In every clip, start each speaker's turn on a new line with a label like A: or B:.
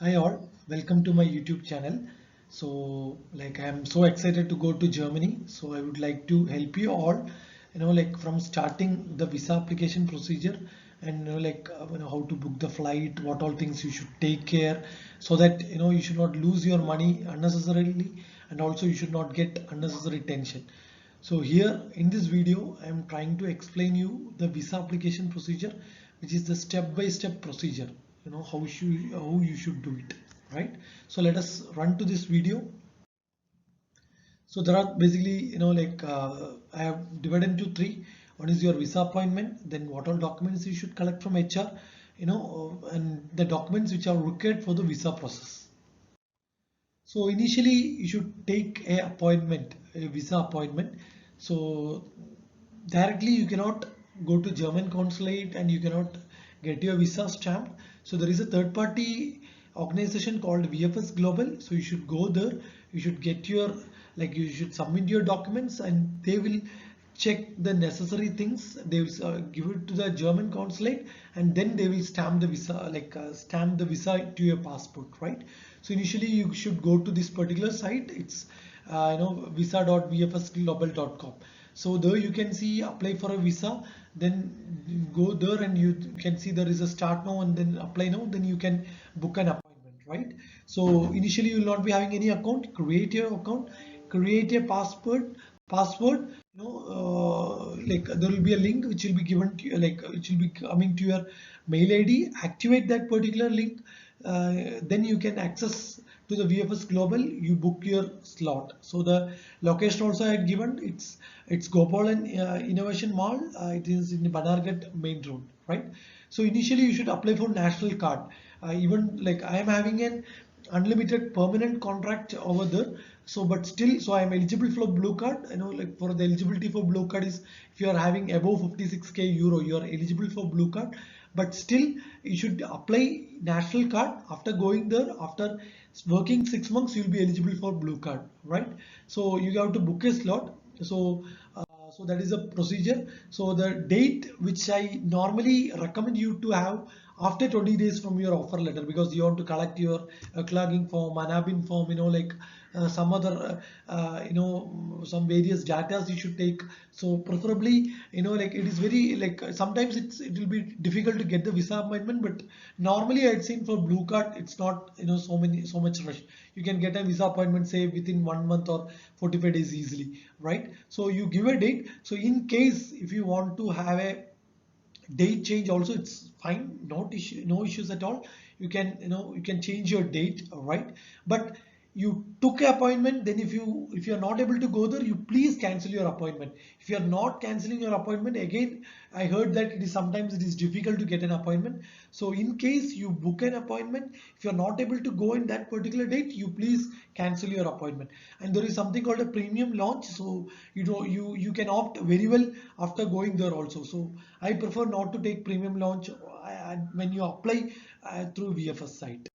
A: Hi all, welcome to my YouTube channel. I am so excited to go to Germany. So I would like to help you all, from starting the visa application procedure and how to book the flight, what all things you should take care so that you should not lose your money unnecessarily and also you should not get unnecessary tension. So here in this video, I am trying to explain you the visa application procedure, which is the step-by-step procedure, how you should do it, right? So let us run to this video. So there are basically, I have divided into three. One is your visa appointment, then what all documents you should collect from HR, and the documents which are required for the visa process. So initially you should take a appointment, a visa appointment. So directly you cannot go to German consulate and you cannot get your visa stamped. So there is a third party organization called VFS Global. So you should go there, you should get your, you should submit your documents and they will check the necessary things. They will give it to the German consulate and then they will stamp the visa, stamp the visa to your passport, right? So initially you should go to this particular site. It's visa.vfsglobal.com. So there you can see apply for a visa, then go there and you can see there is a start now and then apply now, then you can book an appointment, right? So initially you will not be having any account. Create your account, create a password. There will be a link which will be given to you, which will be coming to your mail ID. Activate that particular link, then you can access to the VFS Global. You book your slot. So the location also I had given, it's Gopalan Innovation Mall. It is in Banarghat main road, right? So initially you should apply for national card. Even like I am having an unlimited permanent contract over there, so but still, so I am eligible for blue card. Like for the eligibility for blue card is if you are having above 56k euro, you are eligible for blue card. But still you should apply national card. After going there, after working 6 months, you'll be eligible for blue card, right? So you have to book a slot. So that is a procedure. So the date which I normally recommend you to have after 20 days from your offer letter, because you want to collect your clogging form, anabin form, some other, some various data you should take. So preferably, it is very sometimes it will be difficult to get the visa appointment, but normally I'd seen for blue card, it's not, so much rush. You can get a visa appointment say within 1 month or 45 days easily, right? So you give a date. So in case if you want to have a date change also, it's fine, no issues at all. You can change your date, all right? But you took an appointment, then if you're not able to go there, you please cancel your appointment. If you're not canceling your appointment, again, I heard that sometimes it is difficult to get an appointment. So in case you book an appointment, if you're not able to go in that particular date, you please cancel your appointment. And there is something called a premium launch. So you can opt very well after going there also. So I prefer not to take premium launch when you apply through VFS site.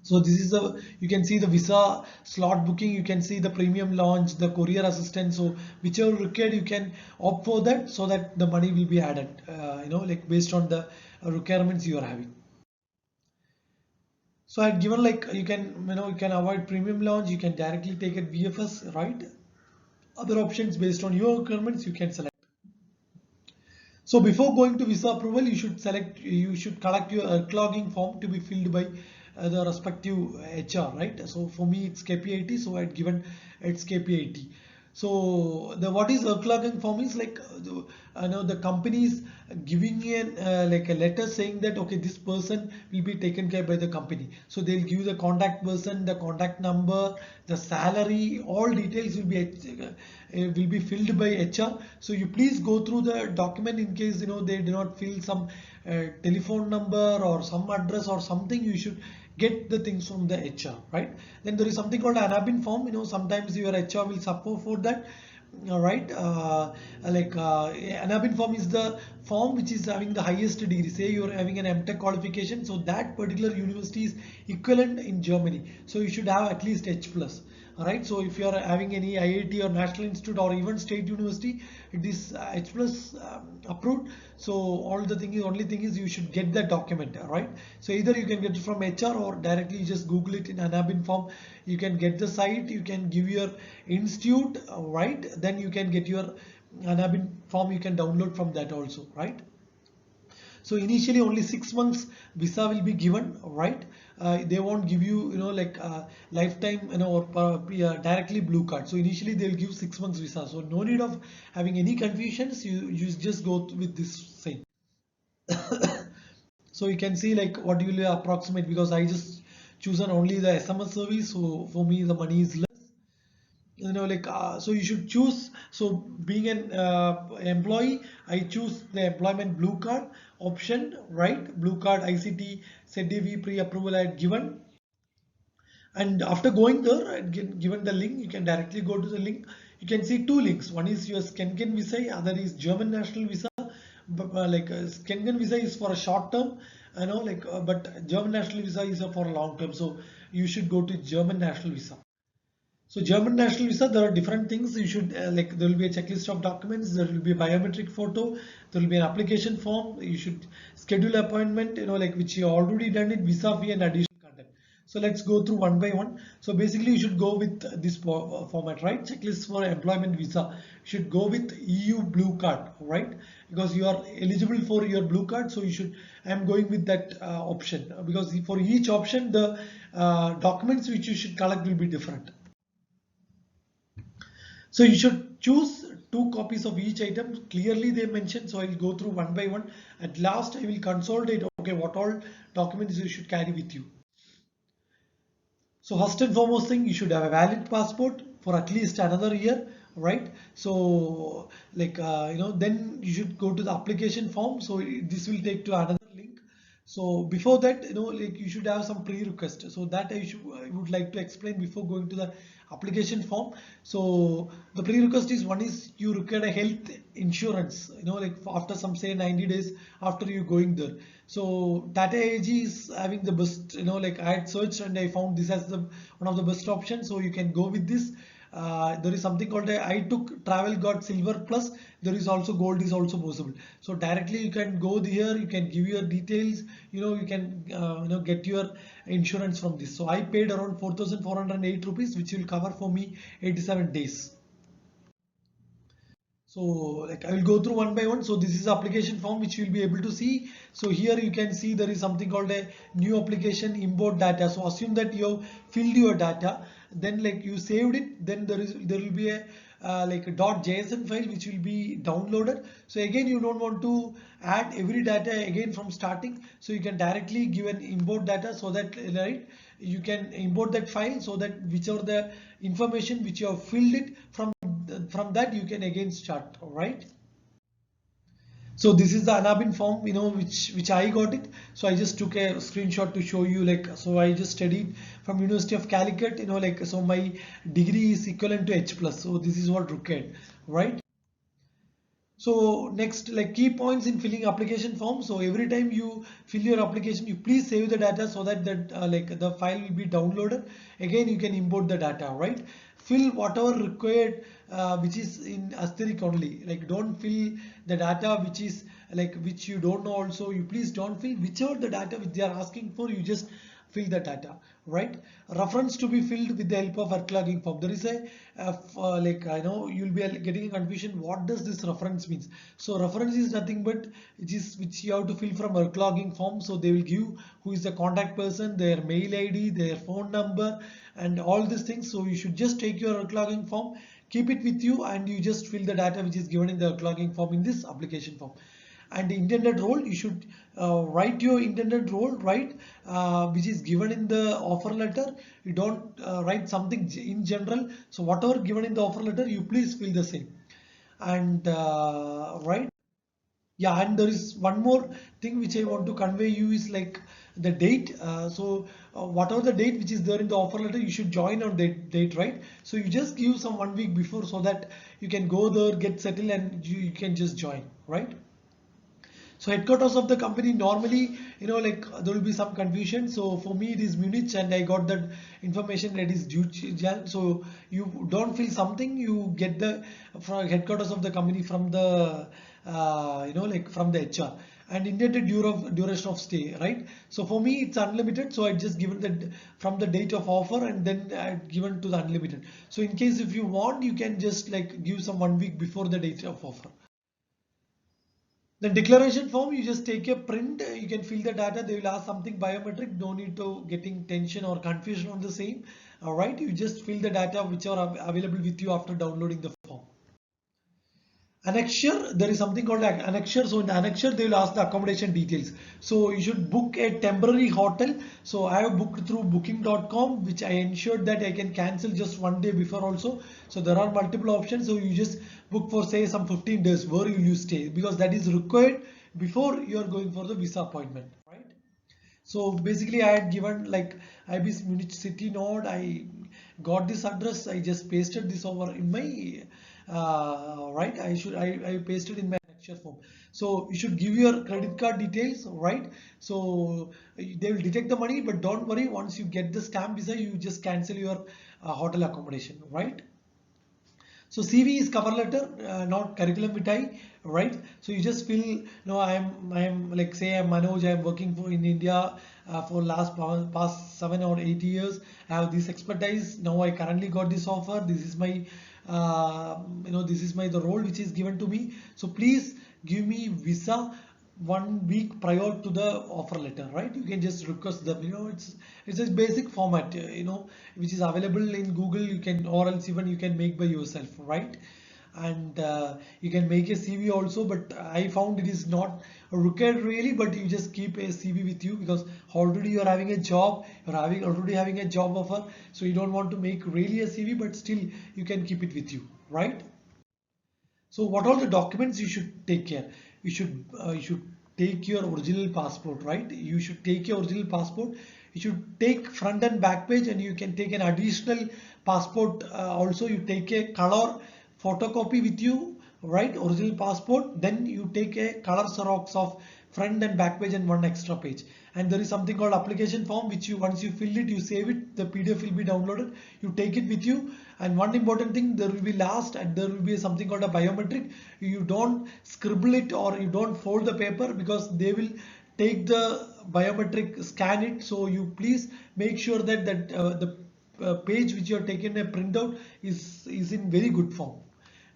A: So this is the, you can see the visa slot booking, you can see the premium launch, the courier assistant. So whichever required, you can opt for that so that the money will be added, based on the requirements you are having. So I had given you can avoid premium launch, you can directly take it VFS, right? Other options based on your requirements you can select. So before going to visa approval, you should collect your clogging form to be filled by the respective HR, right? So for me it's KP80, so I'd given it's KP80. So the what is clogging form is the company is giving in a letter saying that okay, this person will be taken care by the company. So they'll give the contact person, the contact number, the salary, all details will be filled by HR. So you please go through the document. In case they do not fill some telephone number or some address or something, you should get the things from the HR, right? Then there is something called anabin form. Sometimes your HR will support for that. All right, anabin form is the form which is having the highest degree. Say you are having an MTech qualification, so that particular university is equivalent in Germany, so you should have at least H plus. right? So if you are having any IIT or National Institute or even State University, it is H plus approved. So all the thing is, only thing is you should get that document, right? So either you can get it from HR or directly you just Google it in Anabin form. You can get the site, you can give your institute, right? Then you can get your Anabin form, you can download from that also, right? So initially only 6 months visa will be given, right? They won't give you, like lifetime, or directly blue card. So initially they'll give 6 months visa. So no need of having any confusions. You just go with this same. So you can see like what you will approximate, because I just chosen only the SMS service. So for me the money is less. So you should choose. So being an employee, I choose the employment blue card option, right? Blue card ICT ZDV pre-approval I had given, and after going there and given the link, you can directly go to the link. You can see two links. One is your Schengen visa, other is German national visa. But Schengen visa is for a short term, but German national visa is for a long term. So you should go to German national visa. So German national visa, there are different things. You should there will be a checklist of documents. There will be a biometric photo. There will be an application form. You should schedule appointment. Which you already done it. Visa fee and additional content. So let's go through one by one. So basically, you should go with this format, right? Checklist for employment visa. You should go with EU blue card, right? Because you are eligible for your blue card. So you should. I am going with that option, because for each option the documents which you should collect will be different. So you should choose 2 copies of each item. Clearly they mentioned, so I will go through one by one. At last I will consolidate, okay, what all documents you should carry with you. So first and foremost thing, you should have a valid passport for at least another year, right? So then you should go to the application form. So this will take to another link. So before that, you should have some pre-request. So that I would like to explain before going to the application form. So the pre-request is, one is you require a health insurance, after some say 90 days after you going there. So Tata AG is having the best, I had searched and I found this as the one of the best options. So you can go with this. There is something called I took travel got silver plus. There is also gold is also possible. So directly you can go there, you can give your details, you can get your insurance from this. So I paid around 4,408 rupees, which will cover for me 87 days. So I will go through one by one. So this is application form which you will be able to see. So here you can see there is something called a new application import data. So assume that you have filled your data, then you saved it, then there will be a a .json file which will be downloaded. So again you don't want to add every data again from starting. So you can directly give an import data, so that you can import that file, so that whichever the information which you have filled it from that you can again start. All right. So this is the Anabin form, which I got it. So I just took a screenshot to show you, so I just studied from University of Calicut, so my degree is equivalent to H plus. So this is what required, right? So next, key points in filling application form. So every time you fill your application, you please save the data, so that the file will be downloaded. Again, you can import the data, right? Fill whatever required, which is in asterisk only. Don't fill the data which is which you don't know. Also, you please don't fill whichever the data which they are asking for. You just fill the data, right? Reference to be filled with the help of logging form. There is a I know you'll be getting a confusion. What does this reference means? So reference is nothing but which you have to fill from logging form. So they will give who is the contact person, their mail ID, their phone number, and all these things. So you should just take your logging form, keep it with you, and you just fill the data which is given in the logging form in this application form. And the intended role, you should write your intended role, right, which is given in the offer letter. You don't write something in general. So whatever given in the offer letter, you please fill the same. And right, yeah, and there is one more thing which I want to convey you is the date. Whatever the date which is there in the offer letter, you should join on that date, right? So you just give some 1 week before, so that you can go there, get settled, and you can just join, right? So headquarters of the company normally, like there will be some confusion. So for me it is Munich, and I got that information that is Deutschland. So you don't feel something, you get the from headquarters of the company from the like from the HR, and intended duration of stay, right? So for me it's unlimited, so I just given that from the date of offer, and then I given to the unlimited. So in case if you want, you can just like give some 1 week before the date of offer. The declaration form, you just take a print, you can fill the data, they will ask something biometric, no need to getting tension or confusion on the same. All right, you just fill the data which are available with you after downloading the form. Annexure, there is something called annexure. So in the annexure, they will ask the accommodation details. So you should book a temporary hotel. So I have booked through booking.com, which I ensured that I can cancel just 1 day before also. So there are multiple options. So you just book for say some 15 days where you stay, because that is required before you are going for the visa appointment, right? So basically I had given like IBIS Munich city node, I got this address, I just pasted this over in my right, I pasted in my annexure form. So you should give your credit card details, right? So they will detect the money, but don't worry, once you get the stamp visa, you just cancel your hotel accommodation, right? So CV is cover letter, not curriculum vitae, right? So you just feel, no, I am like say I'm Manoj, I'm working for in India for past 7 or 8 years. I have this expertise. Now I currently got this offer. This is my, this is my the role which is given to me. So please give me visa 1 week prior to the offer letter, right? You can just request them, it's a basic format, which is available in Google. You can, or else even you can make by yourself, right? And you can make a CV also, but I found it is not required really, but you just keep a CV with you, because already you're having a job, already having a job offer, so you don't want to make really a CV, but still you can keep it with you, right? So what are the documents you should take care? You should take your original passport, right? You should take your original passport. You should take front and back page, and you can take an additional passport. Also, you take a color photocopy with you, right? Original passport. Then you take a color xerox of front and back page and one extra page. And there is something called application form, which you, once you fill it, you save it, the PDF will be downloaded, you take it with you. And one important thing, there will be last, and there will be something called a biometric. You don't scribble it or you don't fold the paper, because they will take the biometric, scan it. So you please make sure that the page which you are taking a printout is in very good form.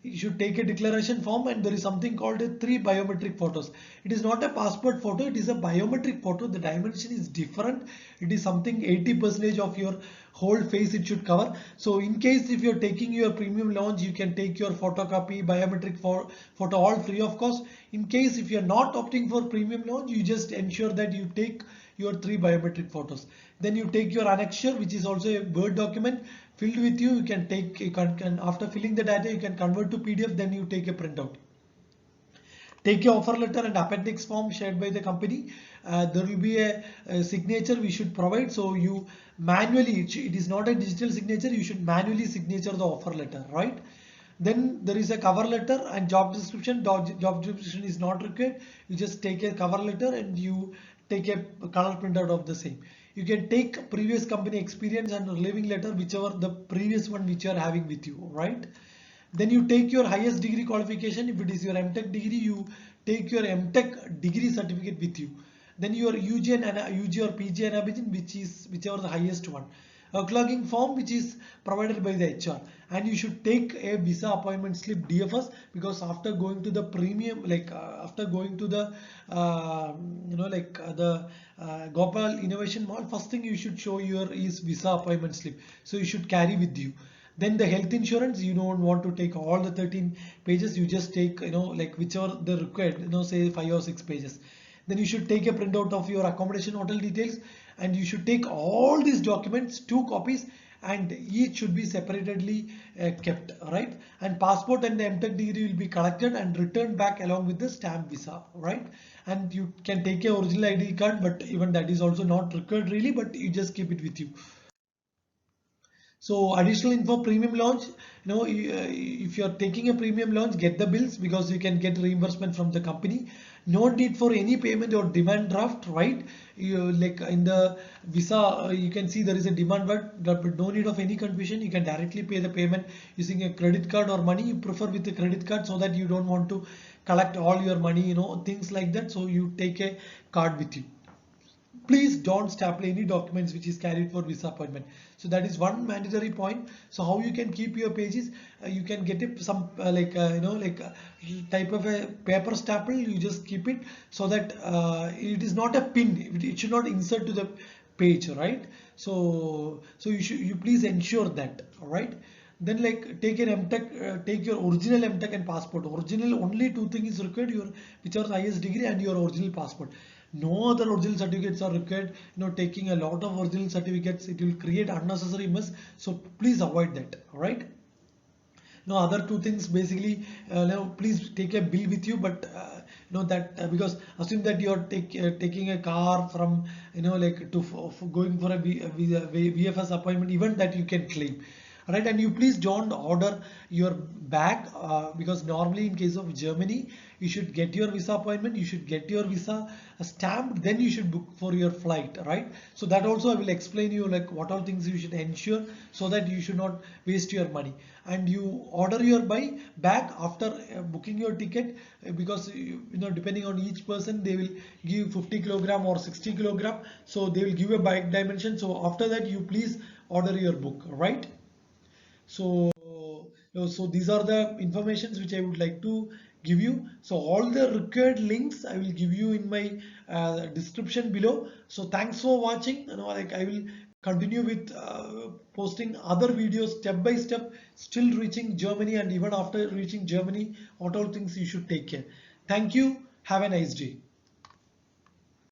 A: You should take a declaration form, and there is something called a 3 biometric photos. It is not a passport photo, it is a biometric photo. The dimension is different. It is something 80% of your whole face it should cover. So in case if you're taking your premium lounge, you can take your photocopy biometric for photo all free of cost. In case if you're not opting for premium lounge, you just ensure that you take your 3 biometric photos. Then you take your annexure, which is also a Word document filled with you. You can take, after filling the data, you can convert to PDF, then you take a printout. Take your offer letter and appendix form shared by the company. There will be a signature we should provide. So you manually, it is not a digital signature, you should manually signature the offer letter, right? Then there is a cover letter and job description. Job description is not required. You just take a cover letter and you take a color printout of the same. You can take previous company experience and leaving letter, whichever the previous one which you are having with you, right? Then you take your highest degree qualification. If it is your MTech degree, you take your MTech degree certificate with you. Then your UG and UG or PG and Abidjan, which is whichever the highest one. A clogging form which is provided by the HR, and you should take a visa appointment slip DFS, because after going to the premium, like after going to the the Gopal Innovation Mall, first thing you should show your is visa appointment slip. So you should carry with you. Then the health insurance, you don't want to take all the 13 pages, you just take, like whichever the required, say 5 or 6 pages. Then you should take a printout of your accommodation hotel details, and you should take all these documents, 2 copies, and each should be separately kept, right? And passport and the MTech degree will be collected and returned back along with the stamp visa, right? And you can take a original ID card, but even that is also not required really, but you just keep it with you. So additional info, premium launch, if you're taking a premium launch, get the bills, because you can get reimbursement from the company. no need for any payment or demand draft, right? You like in the visa, you can see there is a demand draft, but no need of any confusion. You can directly pay the payment using a credit card or money. You prefer with a credit card so that you don't want to collect all your money, things like that. So you take a card with you. Please don't staple any documents which is carried for visa appointment. So that is one mandatory point. So how you can keep your pages, you can get it some type of a paper staple, you just keep it so that it is not a pin, it should not insert to the page, right? So you please ensure that. All right, then like take an MTech, take your original MTech and passport. Original, only two things is required, your which are highest degree and your original passport. No other original certificates are required. Taking a lot of original certificates, it will create unnecessary mess. So please avoid that. All right. Now other two things basically, now please take a bill with you, but that because assume that you are taking a car from like to going for a VFS appointment, even that you can claim. Right, and you please don't order your bag because normally in case of Germany, you should get your visa appointment, you should get your visa stamped, then you should book for your flight, right? So that also I will explain you like what all things you should ensure so that you should not waste your money. And you order your bag after booking your ticket, because depending on each person they will give 50 kilogram or 60 kilogram, so they will give a bag dimension. So after that you please order your book, right? So these are the informations which I would like to give you. So all the required links I will give you in my description below. So thanks for watching. Like I will continue with posting other videos step by step, still reaching Germany, and even after reaching Germany, what all things you should take care. Thank you. Have a nice day.